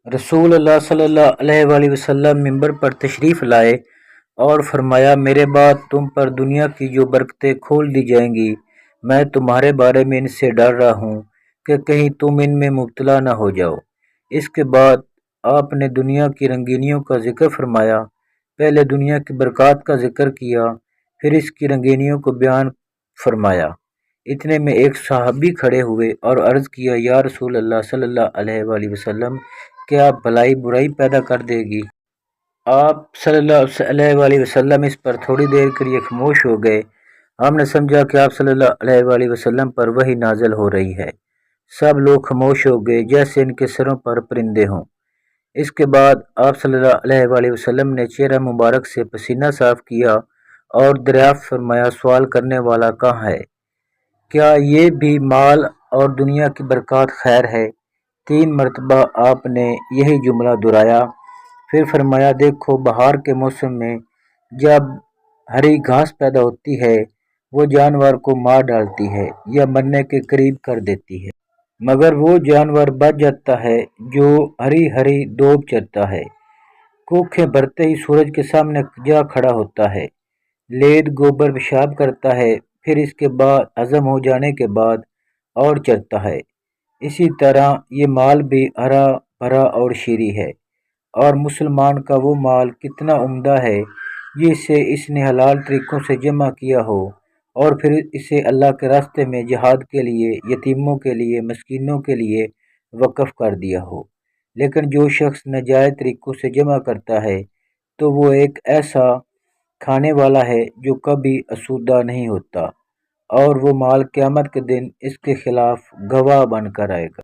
رسول اللہ صلی اللہ علیہ وآلہ وسلم منبر پر تشریف لائے اور فرمایا، میرے بعد تم پر دنیا کی جو برکتیں کھول دی جائیں گی، میں تمہارے بارے میں ان سے ڈر رہا ہوں کہ کہیں تم ان میں مبتلا نہ ہو جاؤ۔ اس کے بعد آپ نے دنیا کی رنگینیوں کا ذکر فرمایا۔ پہلے دنیا کی برکات کا ذکر کیا، پھر اس کی رنگینیوں کو بیان فرمایا۔ اتنے میں ایک صحابی کھڑے ہوئے اور عرض کیا، یا رسول اللہ صلی اللہ علیہ وآلہ وسلم، کیا بھلائی برائی پیدا کر دے گی؟ آپ صلی اللہ علیہ وآلہ وسلم اس پر تھوڑی دیر کے لیے خاموش ہو گئے۔ ہم نے سمجھا کہ آپ صلی اللہ علیہ وآلہ وسلم پر وحی نازل ہو رہی ہے۔ سب لوگ خاموش ہو گئے جیسے ان کے سروں پر پرندے ہوں۔ اس کے بعد آپ صلی اللہ علیہ وآلہ وسلم نے چہرہ مبارک سے پسینہ صاف کیا اور دریافت فرمایا، سوال کرنے والا کہاں ہے؟ کیا یہ بھی مال اور دنیا کی برکات خیر ہے؟ 3 مرتبہ آپ نے یہی جملہ دہرایا، پھر فرمایا، دیکھو بہار کے موسم میں جب ہری گھاس پیدا ہوتی ہے وہ جانور کو مار ڈالتی ہے یا مرنے کے قریب کر دیتی ہے، مگر وہ جانور بچ جاتا ہے جو ہری ہری دوب چرتا ہے، کوکھیں بھرتے ہی سورج کے سامنے جا کھڑا ہوتا ہے، لید گوبر پیشاب کرتا ہے، پھر اس کے بعد ہضم ہو جانے کے بعد اور چرتا ہے۔ اسی طرح یہ مال بھی ہرا بھرا اور شیریں ہے، اور مسلمان کا وہ مال کتنا عمدہ ہے جسے اس نے حلال طریقوں سے جمع کیا ہو اور پھر اسے اللہ کے راستے میں جہاد کے لیے، یتیموں کے لیے، مسکینوں کے لیے وقف کر دیا ہو۔ لیکن جو شخص ناجائز طریقوں سے جمع کرتا ہے تو وہ ایک ایسا کھانے والا ہے جو کبھی آسودہ نہیں ہوتا، اور وہ مال قیامت کے دن اس کے خلاف گواہ بن کر آئے گا۔